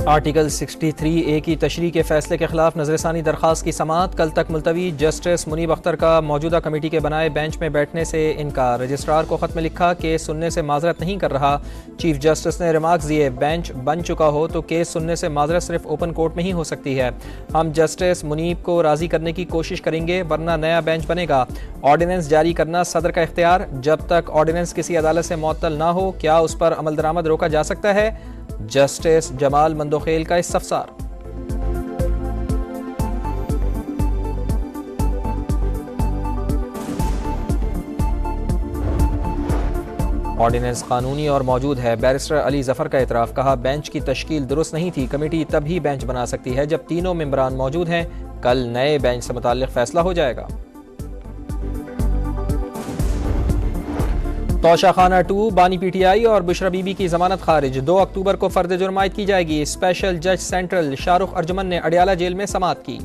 Article 63A की तशरीह के फैसले के खिलाफ नजरसानी दरख्वास्त की समाअत कल तक मुलतवी। जस्टिस मुनीब अख्तर का मौजूदा कमेटी के बनाए बेंच में बैठने से इनकार। रजिस्ट्रार को खत में लिखा केस सुनने से माजरत नहीं कर रहा। चीफ जस्टिस ने रिमार्क्स दिए बेंच बन चुका हो तो केस सुनने से माजरत सिर्फ ओपन कोर्ट में ही हो सकती है। हम जस्टिस मुनीब को राजी करने की कोशिश करेंगे वरना नया बेंच बनेगा। ऑर्डिनेंस जारी करना सदर का इख्तियार। जब तक ऑर्डिनेंस किसी अदालत से मुअत्तल ना हो क्या उस पर अमल दरामद रोका जा सकता है? जस्टिस जमाल मंदोखेल का इस्तफसार। ऑर्डिनेंस कानूनी और मौजूद है। बैरिस्टर अली जफर का एतराफ़। कहा बेंच की तश्कील दुरुस्त नहीं थी। कमेटी तभी बेंच बना सकती है जब तीनों मेंबरान मौजूद हैं। कल नए बेंच से मुताल्लिक फैसला हो जाएगा। तोशा खाना 2 बानी PTI और बुशरा बीबी की जमानत खारिज। 2 अक्टूबर को फर्द जुर्म आयद की जाएगी। स्पेशल जज सेंट्रल शाहरुख अर्जुमन ने अडियाला जेल में समाअत की।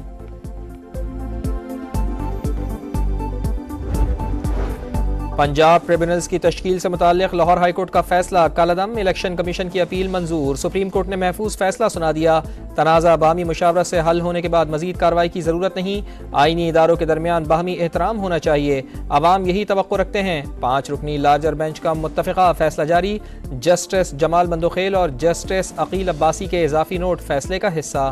पंजाब ट्रिब्यूनल्स की तश्कील से मुताल्लिक लाहौर हाईकोर्ट का फैसला कलअदम। इलेक्शन कमीशन की अपील मंजूर। सुप्रीम कोर्ट ने महफूज फैसला सुना दिया। तनाज़ा बाहमी मुशावरत से हल होने के बाद मजीद कार्रवाई की जरूरत नहीं। आईनी इदारों के दरमियान बाहमी एहतराम होना चाहिए। अवाम यही तवक्को रखते हैं। 5 रुकनी लार्जर बेंच का मुत्तफ़िका फैसला जारी। जस्टिस जमाल मंदोखेल और जस्टिस अकील अब्बासी के इजाफी नोट फैसले का हिस्सा।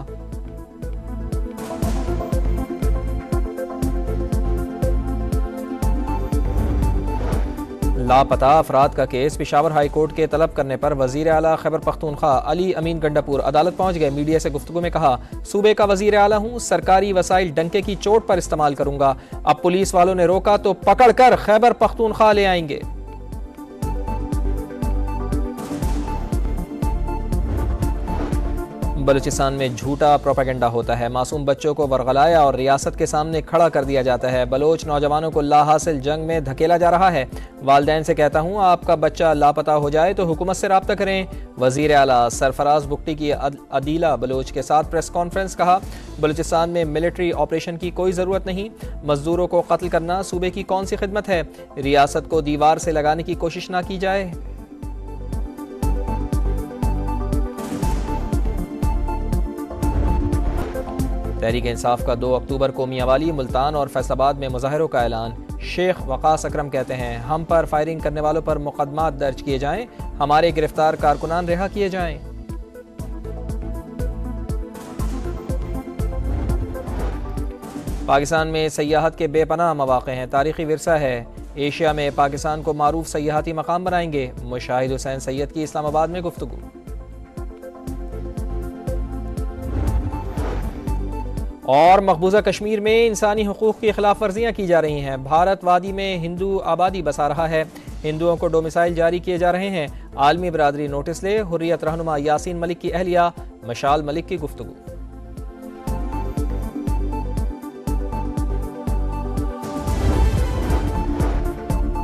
लापता अफराद का केस। पेशावर हाई कोर्ट के तलब करने पर वजीर आला खैबर पख्तूनख्वा अली अमीन गंडापुर अदालत पहुंच गए। मीडिया से गुफ्तगू में कहा सूबे का वजीर आला हूं, सरकारी वसाइल डंके की चोट पर इस्तेमाल करूंगा। अब पुलिस वालों ने रोका तो पकड़ कर खैबर पख्तूनख्वा ले आएंगे। बलूचिस्तान में झूठा प्रोपेगेंडा होता है। मासूम बच्चों को वरगलाया और रियासत के सामने खड़ा कर दिया जाता है। बलोच नौजवानों को लाहासिल जंग में धकेला जा रहा है। वालिदैन से कहता हूँ आपका बच्चा लापता हो जाए तो हुकूमत से राब्ता करें। वजीर आला सरफराज बुख्ती की अदीला बलोच के साथ प्रेस कॉन्फ्रेंस। कहा बलूचिस्तान में मिलिट्री ऑपरेशन की कोई ज़रूरत नहीं। मजदूरों को कत्ल करना सूबे की कौन सी खिदमत है? रियासत को दीवार से लगाने की कोशिश ना की जाए। तहरीक इंसाफ का 2 अक्टूबर को मियांवाली, मुल्तान और फैसलाबाद में मुजाहरों का ऐलान। शेख वकास अकरम कहते हैं हम पर फायरिंग करने वालों पर मुकदमात दर्ज किए जाएं, हमारे गिरफ्तार कारकुनान रिहा किए जाएं। पाकिस्तान में सयाहत के बेपनाह मौक़े हैं। तारीखी विरसा है। एशिया में पाकिस्तान को मारूफ सयाहती मकाम बनाएंगे। मुशाहिद हुसैन सैयद की इस्लामाबाद में गुफ्तगू। और मकबूजा कश्मीर में इंसानी हुकूक की खिलाफ वर्जियाँ की जा रही हैं। भारत वादी में हिंदू आबादी बसा रहा है। हिंदुओं को डोमिसाइल जारी किए जा रहे हैं। आलमी बरादरी नोटिस ले। हुर्रियत रहनुमा यासीन मलिक की अहलिया मशाल मलिक की गुफ्तगू।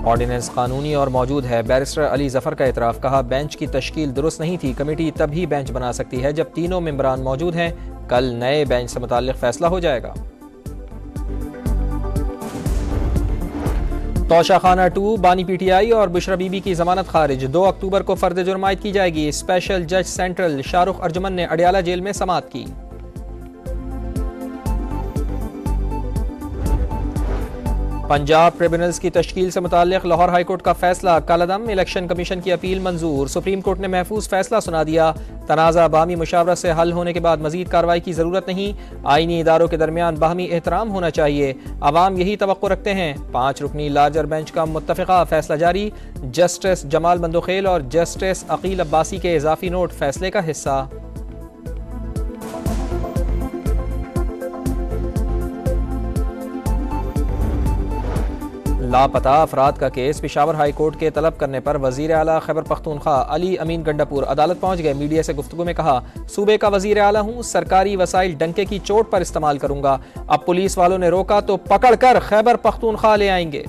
ऑर्डिनेंस कानूनी और मौजूद है। बैरिस्टर अली जफर का एतराफ़। कहा बेंच की तश्कील दुरुस्त नहीं थी। कमेटी तभी बेंच बना सकती है जब तीनों मेंबरान मौजूद हैं। कल नए बेंच से मुताल्लिक फैसला हो जाएगा। तोशा खाना 2 बानी PTI और बुशरा बीबी की जमानत खारिज। 2 अक्टूबर को फर्द जुर्म आयद की जाएगी। स्पेशल जज सेंट्रल शाहरुख अर्जुमन ने अडियाला जेल में समाअत की। पंजाब ट्रिब्यूनल्स की तश्कील से मुताल्लिक लाहौर हाईकोर्ट का फैसला कलअदम। इलेक्शन कमीशन की अपील मंजूर। सुप्रीम कोर्ट ने महफूज फैसला सुना दिया। तनाज़ा बाहमी मुशावरत से हल होने के बाद मजीद कार्रवाई की जरूरत नहीं। आईनी इदारों के दरमियान बाहमी एहतराम होना चाहिए। अवाम यही तवक्को रखते हैं। 5 रुकनी लार्जर बेंच का मुत्तफ़िका फैसला जारी। जस्टिस जमाल मंदोखेल और जस्टिस अकील अब्बासी के इजाफी नोट फैसले का हिस्सा। लापता अफराद का केस। पेशावर हाई कोर्ट के तलब करने पर वजीर आला खैबर पख्तूनख्वा अली अमीन गंडापुर अदालत पहुंच गए। मीडिया से गुफ्तगू में कहा सूबे का वजीर आला हूं, सरकारी वसाइल डंके की चोट पर इस्तेमाल करूंगा। अब पुलिस वालों ने रोका तो पकड़ कर खैबर पख्तूनख्वा ले आएंगे।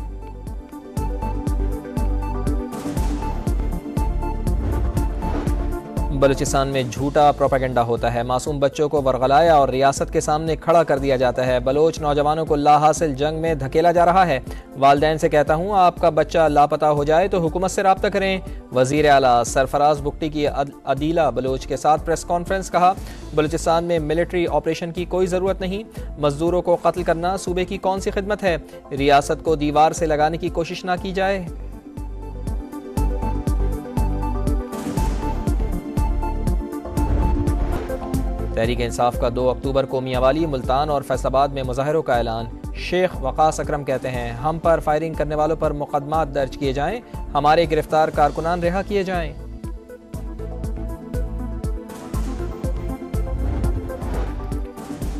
बलूचिस्तान में झूठा प्रोपेगेंडा होता है, मासूम बच्चों को वरगलाया और रियासत के सामने खड़ा कर दिया जाता है। बलोच नौजवानों को लाहासिल जंग में धकेला जा रहा है। वालिदैन से कहता हूँ, आपका बच्चा लापता हो जाए तो हुकूमत से रब्ता करें। वजीर आला सरफराज बुगटी की अदीला बलोच के साथ प्रेस कॉन्फ्रेंस। कहा, बलूचिस्तान में मिलिट्री ऑपरेशन की कोई ज़रूरत नहीं। मजदूरों को कत्ल करना सूबे की कौन सी खिदमत है। रियासत को दीवार से लगाने की कोशिश ना की जाए। तहरीक इंसाफ का 2 अक्टूबर को मियांवाली, मुल्तान और फैसलाबाद में मुजाहरों का ऐलान। शेख वकास अकरम कहते हैं, हम पर फायरिंग करने वालों पर मुकदमात दर्ज किए जाएं, हमारे गिरफ्तार कारकुनान रिहा किए जाएं।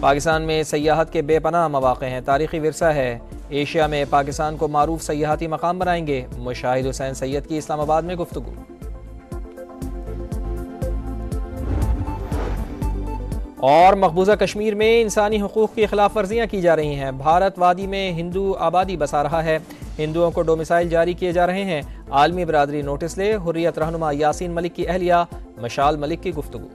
पाकिस्तान में सयाहत के बेपनाह मौक़े हैं, तारीखी विरसा है। एशिया में पाकिस्तान को मारूफ सयाहती मकाम बनाएंगे। मुशाहिद हुसैन सैयद की इस्लामाबाद में गुफ्तगू। और मकबूजा कश्मीर में इंसानी हुकूक की खिलाफ वर्जियाँ की जा रही हैं। भारत वादी में हिंदू आबादी बसा रहा है। हिंदुओं को डोमिसाइल जारी किए जा रहे हैं। आलमी बरादरी नोटिस ले। हुर्रियत रहनुमा यासीन मलिक की अहलिया मशाल मलिक की गुफ्तगू।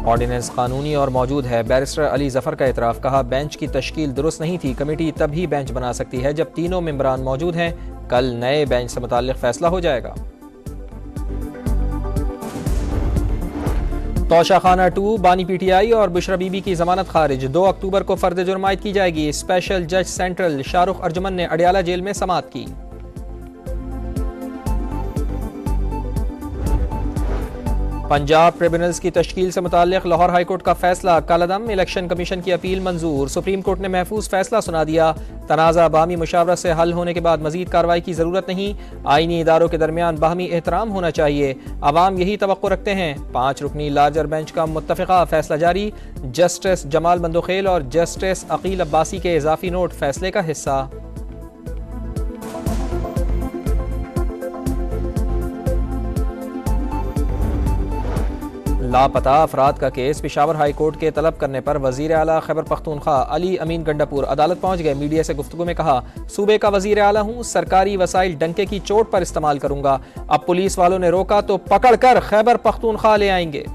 ऑर्डिनेंस कानूनी और मौजूद है। बैरिस्टर अली जफर का एतराफ़। कहा, बेंच की तश्कील दुरुस्त नहीं थी। कमेटी तभी बेंच बना सकती है जब तीनों मेंबरान मौजूद हैं। कल नए बेंच से मुताल्लिक फैसला हो जाएगा। तोशा खाना 2, बानी पीटीआई और बुशरा बीबी की जमानत खारिज। 2 अक्टूबर को फर्द जुर्म आयद की जाएगी। स्पेशल जज सेंट्रल शाहरुख अर्जुमन ने अडियाला जेल में समाअत की। पंजाब ट्रिब्यूनल्स की तश्कील से मुताल्लिक लाहौर हाईकोर्ट का फैसला। कालादम इलेक्शन कमीशन की अपील मंजूर। सुप्रीम कोर्ट ने महफूज फैसला सुना दिया। तनाज़ा बाहमी मुशावरत से हल होने के बाद मजीद कार्रवाई की ज़रूरत नहीं। आईनी इदारों के दरमियान बाहमी एहतराम होना चाहिए। अवाम यही तवक्को रखते हैं। 5 रुकनी लार्जर बेंच का मुत्तफ़िका फैसला जारी। जस्टिस जमाल बंदोखेल और जस्टिस अकील अब्बासी के इजाफी नोट फैसले का हिस्सा। लापता अफराद का केस। पेशावर हाई कोर्ट के तलब करने पर वजीर आला खैबर पख्तूनख्वा अली अमीन गंडापुर अदालत पहुंच गए। मीडिया से गुफ्तगू में कहा, सूबे का वजीर आला हूं, सरकारी वसाइल डंके की चोट पर इस्तेमाल करूंगा। अब पुलिस वालों ने रोका तो पकड़कर खैबर पख्तूनख्वा ले आएंगे।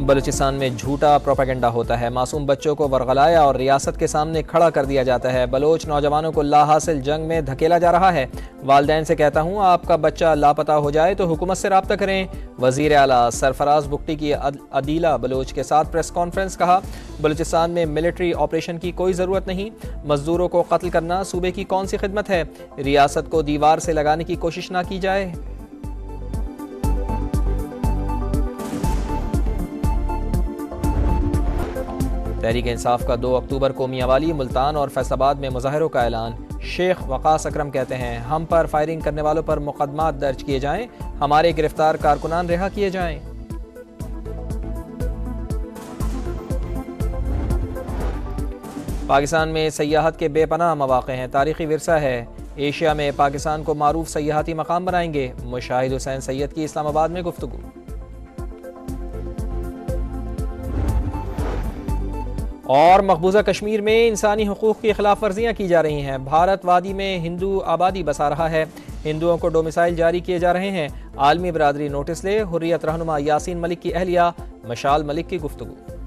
बलूचिस्तान में झूठा प्रोपेगेंडा होता है, मासूम बच्चों को वरगलाया और रियासत के सामने खड़ा कर दिया जाता है। बलोच नौजवानों को लाहासिल जंग में धकेला जा रहा है। वालिदैन से कहता हूँ, आपका बच्चा लापता हो जाए तो हुकूमत से रब्ता करें। वजीर आला सरफराज बुगटी की अदीला बलोच के साथ प्रेस कॉन्फ्रेंस। कहा, बलूचिस्तान में मिलिट्री ऑपरेशन की कोई ज़रूरत नहीं। मजदूरों को कत्ल करना सूबे की कौन सी खिदमत है। रियासत को दीवार से लगाने की कोशिश ना की जाए। तहरीक इंसाफ का 2 अक्टूबर को मियांवाली, मुल्तान और फैसलाबाद में मुजाहरों का ऐलान। शेख वकास अकरम कहते हैं, हम पर फायरिंग करने वालों पर मुकदमात दर्ज किए जाएं, हमारे गिरफ्तार कारकुनान रिहा किए जाएं। पाकिस्तान में सयाहत के बेपनाह मौक़े हैं, तारीखी विरसा है। एशिया में पाकिस्तान को मारूफ सयाहती मकाम बनाएंगे। मुशाहिद हुसैन सैयद की इस्लामाबाद में गुफ्तगू। और मकबूजा कश्मीर में इंसानी हुकूक की खिलाफ वर्जियाँ की जा रही हैं। भारत वादी में हिंदू आबादी बसा रहा है। हिंदुओं को डोमिसाइल जारी किए जा रहे हैं। आलमी बरादरी नोटिस ले। हुर्रियत रहनुमा यासीन मलिक की अहलिया मशाल मलिक की गुफ्तगू।